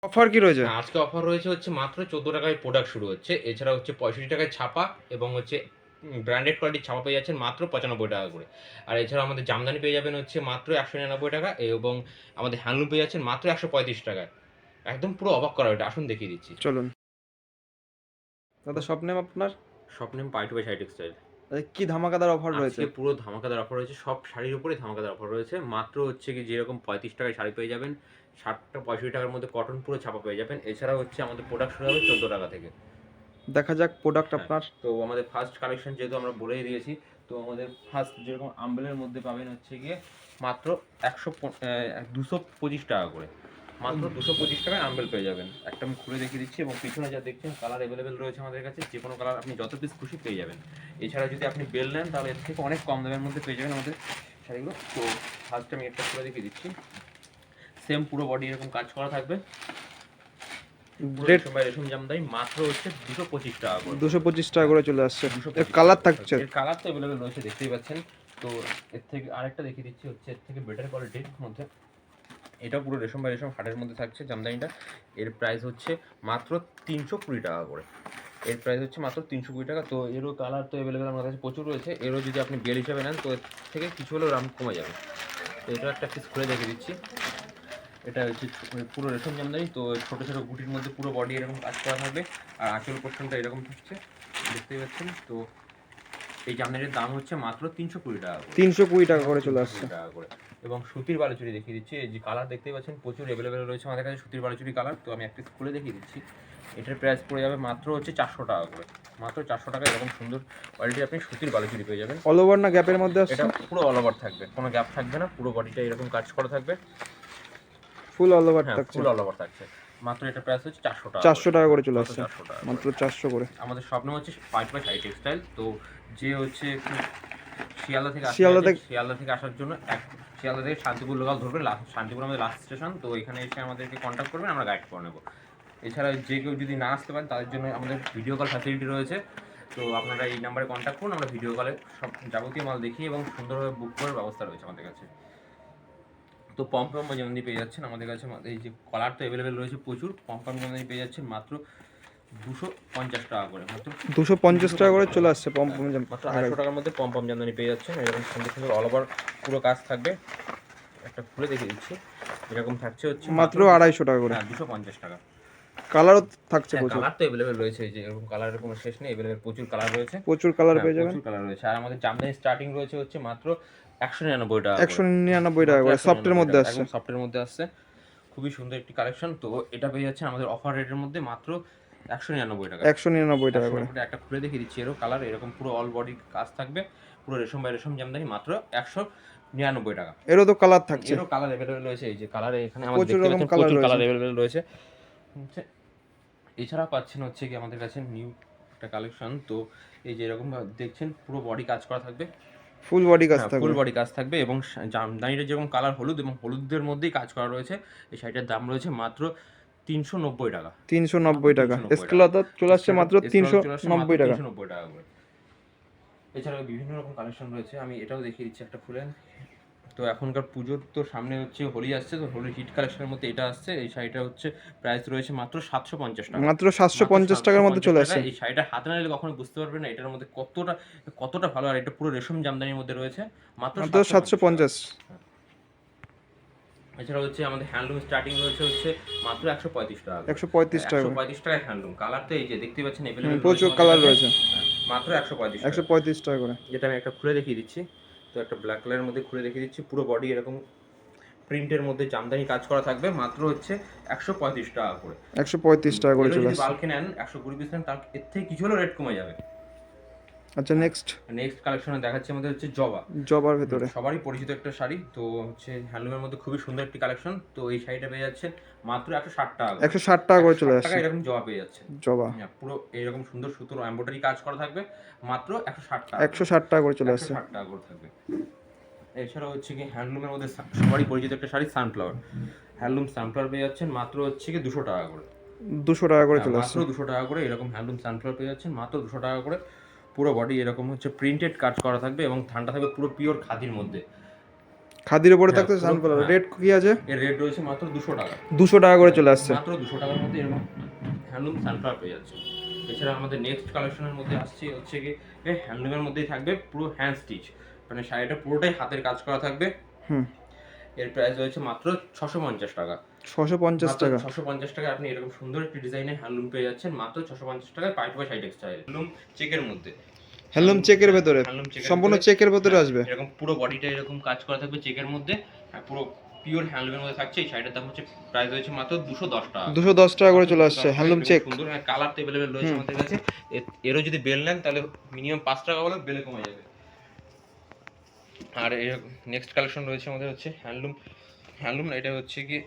Offer কি রয়েছে? আজকে অফার রয়েছে হচ্ছে মাত্র 14 টাকায় প্রোডাক্ট শুরু হচ্ছে। এছাড়া হচ্ছে 65 টাকায় ছাপা এবং হচ্ছে ব্র্যান্ডেড কোয়ালিটির ছাপা পেয়ে যাচ্ছেন মাত্র 95 টাকা করে। আর এছাড়াও আমাদের জামদানি পেয়ে যাবেন হচ্ছে মাত্র 199 টাকা এবং আমাদের হ্যান্ডলুম পেয়ে যাচ্ছেন মাত্র 135 টাকায়। একদম পুরো অবাক করা ওটা। আসুন দেখিয়ে দিচ্ছি। চলুন। দাদা শপ নেম আপনার? শপ নেম পাই টু বাই শাড়ি টেক্সটাইল। কি ধামাকাদার অফার রয়েছে? আজকে পুরো ধামাকাদার অফার রয়েছে। সব শাড়ির উপরেই ধামাকাদার অফার রয়েছে। মাত্র হচ্ছে কি যেরকম 35 টাকায় শাড়ি পেয়ে যাবেন, 65 টাকার মধ্যে কটন পুরো ছাপা পেয়ে যাবেন। এছাড়াও হচ্ছে আমাদের প্রোডাক্ট শুরু হবে 14 টাকা থেকে। দেখা যাক প্রোডাক্ট হ্যাঁ, আপনার। তো আমাদের ফার্স্ট কালেকশন যেহেতু আমরা বলেই দিয়েছি, তো আমাদের ফার্স্ট যেরকম আম্বেলের মধ্যে পাবেন হচ্ছে গিয়ে মাত্র 225 টাকা করে। মাত্র 225 টাকায় আম্বেল পেয়ে যাবেন। একটা আমি খুলে দেখিয়ে দিচ্ছি এবং পিছনে যা দেখছেন কালার অ্যাভেলেবেল রয়েছে আমাদের কাছে। যে কোনো কালার আপনি যত পিস খুশি পেয়ে যাবেন। এছাড়া যদি আপনি বেল নেন তাহলে এর থেকে অনেক কম দামের মধ্যে পেয়ে যাবেন আমাদের শাড়িগুলো। তো ফার্স্ট আমি একটা খুলে দেখিয়ে দিচ্ছি। সেম পুরো বডি এরকম কাজ করা থাকবে। রেট রেশম জামদানি মাত্র হচ্ছে 225 টাকা করে। 225 টাকা করে চলে আসছে। এর 225 কালার টাকা। থাকছে? এর কালার তো अवेलेबल রয়েছে, দেখতেই পাচ্ছেন। তো এর থেকে আরেকটা দেখিয়ে দিচ্ছি হচ্ছে এর থেকে বেটার কোয়ালিটির মধ্যে। এটা পুরো রেশম বাই রেশম হাটের মধ্যে থাকছে জামদানিটা। এর প্রাইস হচ্ছে মাত্র 320 টাকা করে। এর প্রাইস হচ্ছে মাত্র 320 টাকা। তো এরও কালার তো अवेलेबल আমার কাছে প্রচুর রয়েছে। এরও যদি আপনি বেল হিসাবে নেন তো এর থেকে কিছু হলেও দাম কমে যাবে। তো এটা একটা পিস খুলে দেখিয়ে দিচ্ছি। এটা হচ্ছে পুরো রেশম জামদানি। তো ছোটো ছোটো গুটির মধ্যে পুরো বডি এরকম কাজ করা থাকবে। আর আঁচল পোর্শনটা এরকম থাকছে, দেখতেই পাচ্ছেন। তো এই জামদানির দাম হচ্ছে মাত্র 320 টাকা করে। 320 টাকা করে চলে আসছে। 320 টাকা করে। এবং সুতির বালুচুরি দেখিয়ে দিচ্ছি। এই যে কালার দেখতেই পাচ্ছেন প্রচুর অ্যাভেলেবেল রয়েছে আমাদের কাছে সুতির বালুচুরি কালার। তো আমি একটা খুলে দেখিয়ে দিচ্ছি। এটার প্রাইস পড়ে যাবে মাত্র হচ্ছে 400 টাকা করে। মাত্র 400 টাকায় এরকম সুন্দর কোয়ালিটি আপনি সুতির বালুচুরি পেয়ে যাবেন। অল ওভার না গ্যাপের মধ্যে আসছে? এটা পুরো অল ওভার থাকবে, কোনো গ্যাপ থাকবে না। পুরো বডিটা এরকম কাজ করা থাকবে। ফুল অল ওভার হ্যাঁ, থাকছে? ফুল অল ওভার থাকছে। মাত্র এটা প্রাইস হচ্ছে 400 টাকা। 400 টাকা করে চলে আসছে। 400 টাকা মাত্র 400 করে। আমাদের শপ নাম হচ্ছে পাই টু বাই শাড়ি টেক্সটাইল। তো যে হচ্ছে শিয়ালদা থেকে আসতে শিয়ালদা চাইছেন, থেকে? শিয়ালদা থেকে আসার জন্য শিয়ালদা থেকে শান্তিপুর লোকাল ধরবেন। শান্তিপুর আমাদের লাস্ট স্টেশন। তো এখানে এসে আমাদেরকে কন্ট্যাক্ট করবেন, আমরা গাইড করে নেবো। এছাড়া যে কেউ যদি না আসতে পারেন তাদের জন্য আমাদের ভিডিও কল ফ্যাসিলিটি রয়েছে। তো আপনারা এই নাম্বারে কন্ট্যাক্ট করুন, আমরা ভিডিও কলে সব যাবতীয় মাল দেখি এবং সুন্দরভাবে বুক করার ব্যবস্থা রয়েছে আমাদের কাছে। তো পমপম জামদানি পেয়ে যাচ্ছেন আমাদের কাছে। এই যে কলার তো অ্যাভেলেবেল রয়েছে প্রচুর। পমপম জামদানি পেয়ে যাচ্ছেন মাত্র 250 টাকা করে। মাত্র 250 টাকা করে চলে আসছে পমপম মাত্র 250 টাকার মধ্যে পমপম জামদানি পেয়ে যাচ্ছেন। এরকম সুন্দর সুন্দর অল ওভার পুরো কাজ থাকবে। একটা খুলে দেখিয়ে দিচ্ছি। এরকম থাকছে হচ্ছে মাত্র 250 টাকা করে। হ্যাঁ, 250 টাকা। কালারও থাকছে প্রচুর? কালার তো অ্যাভেলেবেল রয়েছে। এই যে এরকম কালারের কোনো শেষ নেই। অ্যাভেলেবেল প্রচুর কালার রয়েছে। প্রচুর কালার পেয়ে যাবেন। প্রচুর কালার রয়েছে। আর আমাদের জামদানি স্টার্টিং রয়েছে হচ্ছে মাত্র 199 টাকা করে। 199 টাকা করে সফটের মধ্যে আসছে? একদম সফটের মধ্যে আসছে। খুবই সুন্দর একটি কালেকশন। তো এটা পেয়ে যাচ্ছেন আমাদের অফার রেটের মধ্যে মাত্র 199 টাকা। 199 টাকা করে। একটা খুলে দেখিয়ে দিচ্ছি। এরও কালার এরকম পুরো অল বডি কাজ থাকবে। পুরো রেশম বাই রেশম জামদানি মাত্র 199 টাকা। এরও তো কালার থাকছে? এরও কালার অ্যাভেলেবেল রয়েছে। এই যে কালারে এখানে আমাদের প্রচুর দেখতে রকম পাচ্ছেন কালার প্রচুর কালার রয়েছে। অ্যাভেলেবেল রয়েছে। এছাড়া পাচ্ছেন হচ্ছে কি আমাদের কাছে নিউ একটা কালেকশন। তো এই যে এরকম দেখছেন পুরো বডি কাজ করা থাকবে। ফুল বডি কাজ হ্যাঁ, থাকবে? ফুল বডি কাজ থাকবে এবং জামদানিটা যেরকম কালার হলুদ এবং হলুদের মধ্যেই কাজ করা রয়েছে। এই শাড়িটার দাম রয়েছে মাত্র 390 টাকা। 390 টাকা। স্কেলার চলে আসছে মাত্র 390 টাকা। 390 টাকা করে। এছাড়াও বিভিন্ন রকম কালেকশন রয়েছে। আমি এটাও দেখিয়ে দিচ্ছি একটা খুলে। তো এখনকার পুজোর তো সামনে হচ্ছে হোলি আসছে। তো হোলির হিট কালেকশনের মধ্যে এটা আসছে। এই শাড়িটা হচ্ছে প্রাইস রয়েছে মাত্র 750 টাকা। মাত্র 750 টাকার মধ্যে চলে আসছে? এই শাড়িটা হাতে না নিলে কখনো বুঝতে পারবেন না এটার মধ্যে কতটা কতটা ভালো। আর এটা পুরো রেশম জামদানির মধ্যে রয়েছে। মাত্র 750। এছাড়া হচ্ছে আমাদের হ্যান্ডলুম স্টার্টিং রয়েছে হচ্ছে মাত্র 135 টাকা। 135 টাকা। 135 টাকায় হ্যান্ডলুম। কালার তো এই যে দেখতে পাচ্ছেন अवेलेबल প্রচুর কালার রয়েছে। মাত্র 135 টাকা। 135 টাকা করে। যেটা আমি একটা খুলে দেখিয়ে দিচ্ছি। তো একটা ব্ল্যাক কালারের মধ্যে খুলে দেখিয়ে দিচ্ছি। পুরো বডি এরকম প্রিন্টের মধ্যে জামদানি কাজ করা থাকবে। মাত্র হচ্ছে 135 টাকা করে। 135 টাকা করে চলে যদি আসছে। বাল্কে নেন 120 পিস নেন তার এর থেকে কিছু হলেও রেট কমে যাবে। আচ্ছা, নেক্সট কালেকশনে দেখাচ্ছি আমাদের হচ্ছে জবা। জবার ভেতরে সবারই পরিচিত একটা শাড়ি। তো হচ্ছে হ্যান্ডলুমের মধ্যে খুবই সুন্দর একটি কালেকশন। তো এই শাড়িটা পেয়ে যাচ্ছে মাত্র 160 টাকা। 160 টাকা করে চলে আসছে। এরকম জবা পেয়ে যাচ্ছে। জবা পুরো এরকম সুন্দর সুতোর এমব্রয়ডারি কাজ করা থাকবে। মাত্র 160 টাকা। 160 টাকা করে চলে আসছে। 160 টাকা করে থাকবে। এছাড়া হচ্ছে কি হ্যান্ডলুমের মধ্যে সবারই পরিচিত একটা শাড়ি সানফ্লাওয়ার। হ্যান্ডলুম সানফ্লাওয়ার পেয়ে যাচ্ছেন মাত্র হচ্ছে কি 200 টাকা করে। 200 টাকা করে চলে আসছে। মাত্র 200 টাকা করে এরকম হ্যান্ডলুম সানফ্লাওয়ার পেয়ে যাচ্ছেন মাত্র 200 টাকা করে। পুরো বডি এরকম হচ্ছে প্রিন্টেড কাজ করা থাকবে এবং ঠান্ডা থাকবে পুরো পিওর খাদির মধ্যে। খাদির উপরে হ্যাঁ, থাকতে পুরো- সানফ্লাওয়ার হ্যাঁ। রেট কি আছে? এর রেট রয়েছে মাত্র 200 টাকা। 200 টাকা করে চলে আসছে। মাত্র 200 টাকার মধ্যে এরকম হ্যান্ডলুম সানফ্লাওয়ার পেয়ে যাচ্ছে। এছাড়া আমাদের নেক্সট কালেকশনের মধ্যে আসছে হচ্ছে কি হ্যান্ডলুমের মধ্যেই থাকবে পুরো হ্যান্ড স্টিচ, মানে শাড়িটা পুরোটাই হাতের কাজ করা থাকবে। হুম। এর প্রাইস রয়েছে মাত্র 650 টাকা। 650 টাকা। 650 টাকা আপনি এরকম সুন্দর একটি ডিজাইনের হ্যান্ডলুম পেয়ে যাচ্ছেন মাত্র 650 টাকায়, পার্টি বাই সাইড টেক্সটাইল হ্যান্ডলুম চেকের মধ্যে। হ্যান্ডলুম চেকের ভেতরে, হ্যান্ডলুম চেকের সম্পূর্ণ ভেতরে, চেকের ভেতরে আসবে। এরকম পুরো বডিটা এরকম কাজ করা থাকবে চেকের মধ্যে, পুরো পিওর হ্যান্ডলুমের মধ্যে থাকছে। এই শাড়িটার দাম হচ্ছে প্রাইস রয়েছে মাত্র 210 টাকা। 210 টাকা করে চলে আসছে হ্যান্ডলুম চেক। সুন্দর কালার তো अवेलेबल রয়েছে আমাদের কাছে। এরও যদি বেল নেন তাহলে মিনিমাম 5 টাকা হলে বেলে কমে যাবে। আর এর নেক্সট কালেকশন রয়েছে আমাদের হচ্ছে হ্যান্ডলুম এটা হচ্ছে কি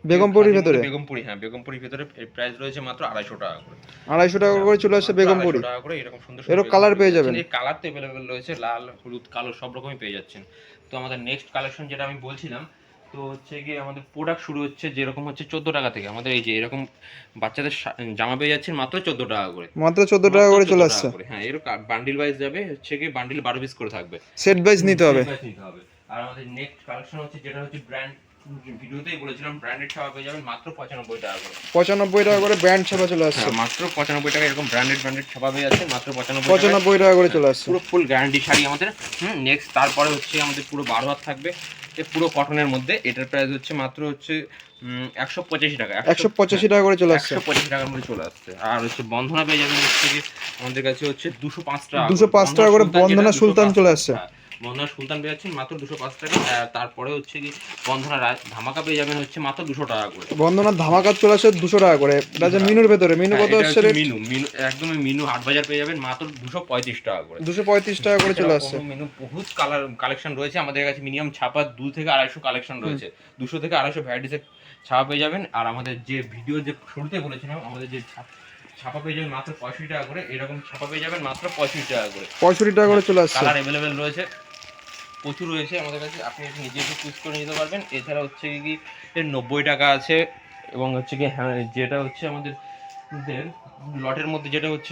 বেগমপুরির ভেতরে। বেগমপুরি, হ্যাঁ বেগমপুরির ভেতরে। এর প্রাইস রয়েছে মাত্র 250 টাকা করে। 250 টাকা করে চলে আসছে বেগমপুরি। 250 টাকা করে এরকম সুন্দর এরও কালার পেয়ে যাবেন। এই কালার তো अवेलेबल রয়েছে, লাল হলুদ কালো সব রকমই পেয়ে যাচ্ছেন। তো আমাদের নেক্সট কালেকশন যেটা আমি বলছিলাম, তো হচ্ছে কি আমাদের প্রোডাক্ট শুরু হচ্ছে যেরকম হচ্ছে 14 টাকা থেকে। আমাদের এই যে এরকম বাচ্চাদের জামা পেয়ে যাচ্ছেন মাত্র 14 টাকা করে। মাত্র 14 টাকা করে চলে আসছে। হ্যাঁ এরকম বান্ডিল ওয়াইজ যাবে, হচ্ছে কি বান্ডিল 12 পিস করে থাকবে, সেট ওয়াইজ নিতে হবে। আর আমাদের নেক্সট কালেকশন হচ্ছে যেটা হচ্ছে ব্র্যান্ড, ভিডিওতেই বলেছিলাম ব্র্যান্ডেড ছাপা পেয়ে যাবেন মাত্র 95 টাকা করে। 95 টাকা করে ব্র্যান্ড ছাপা চলে আসছে। হ্যাঁ মাত্র 95 টাকা এরকম ব্র্যান্ডেড ছাপা পেয়ে যাচ্ছে মাত্র 95 টাকা করে চলে আসছে। পুরো ফুল গ্যারান্টি শাড়ি আমাদের। নেক্সট তারপরে হচ্ছে আমাদের পুরো 12 হাত থাকবে, পুরো কটনের মধ্যে। এটার প্রাইস হচ্ছে মাত্র হচ্ছে 185 টাকা। 185 টাকা করে চলে আসছে। 185 টাকার মধ্যে চলে আসছে। আর হচ্ছে বন্ধনা পেয়ে যাবেন হচ্ছে কি আমাদের কাছে হচ্ছে 205 টাকা। 205 টাকা করে বন্ধনা সুলতান চলে আসছে। বন্ধনা সুলতান পেয়ে যাচ্ছেন মাত্র 205 টাকা। আর তারপরে হচ্ছে কি বন্ধনা ধামাকা পেয়ে যাবেন হচ্ছে মাত্র 200 টাকা করে। বন্ধনা ধামাকা চলে আসছে 200 টাকা করে। এটা যে মিনুর ভেতরে, মিনু কত আসছে রেট? মিনু একদমই মিনু হাট বাজার পেয়ে যাবেন মাত্র 235 টাকা করে। 235 টাকা করে চলে আসছে। মিনু বহুত কালেকশন রয়েছে আমাদের কাছে, মিনিমাম ছাপা 2 থেকে 250 কালেকশন রয়েছে। 200 থেকে 250 ভ্যারাইটিসের ছাপা পেয়ে যাবেন। আর আমাদের যে ভিডিও যে শুরুতে বলেছিলাম, আমাদের যে ছাপা পেয়ে যাবেন মাত্র 65 টাকা করে। এরকম ছাপা পেয়ে যাবেন মাত্র 65 টাকা করে। 65 টাকা করে চলে আসছে। কালার अवेलेबल রয়েছে, প্রচুর রয়েছে আমাদের কাছে, আপনি নিজে একটু চুজ করে নিতে পারবেন। এছাড়া হচ্ছে কি এর 90 টাকা আছে, এবং হচ্ছে কি হ্যাঁ যেটা হচ্ছে আমাদের লটের মধ্যে যেটা হচ্ছে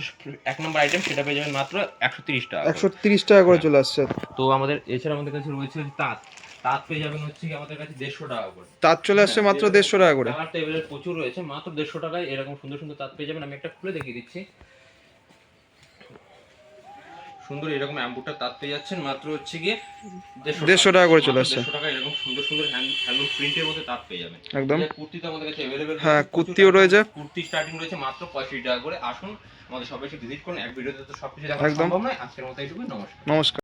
1 নম্বর আইটেম, সেটা পেয়ে যাবেন মাত্র 130 টাকা। 130 টাকা করে চলে আসছে। তো আমাদের এছাড়া আমাদের কাছে রয়েছে তাঁত পেয়ে যাবেন হচ্ছে কি আমাদের কাছে 150 টাকা করে। তাঁত চলে আসছে মাত্র 150 টাকা করে। কালার টেবিলের প্রচুর রয়েছে, মাত্র 150 টাকায় এরকম সুন্দর সুন্দর তাঁত পেয়ে যাবেন। আমি একটা খুলে দেখিয়ে দিচ্ছি। সুন্দর এরকম অ্যাম্বুটা তাঁত পেয়ে যাচ্ছেন মাত্র হচ্ছে গিয়ে 150 টাকা করে চলে আসছে। 150 টাকা এরকম সুন্দর সুন্দর হ্যান্ডলুম প্রিন্টের মধ্যে তাঁত পেয়ে যাবেন একদম। কুর্তি তো আমাদের কাছে अवेलेबल। হ্যাঁ কুর্তিও রয়েছে। কুর্তি স্টার্টিং রয়েছে মাত্র 65 টাকা করে। আসুন আমাদের সবাই এসে ভিজিট করুন। এক ভিডিওতে তো সবকিছু দেখানো সম্ভব নয়। আজকের মতো এইটুকুই। নমস্কার। নমস্কার।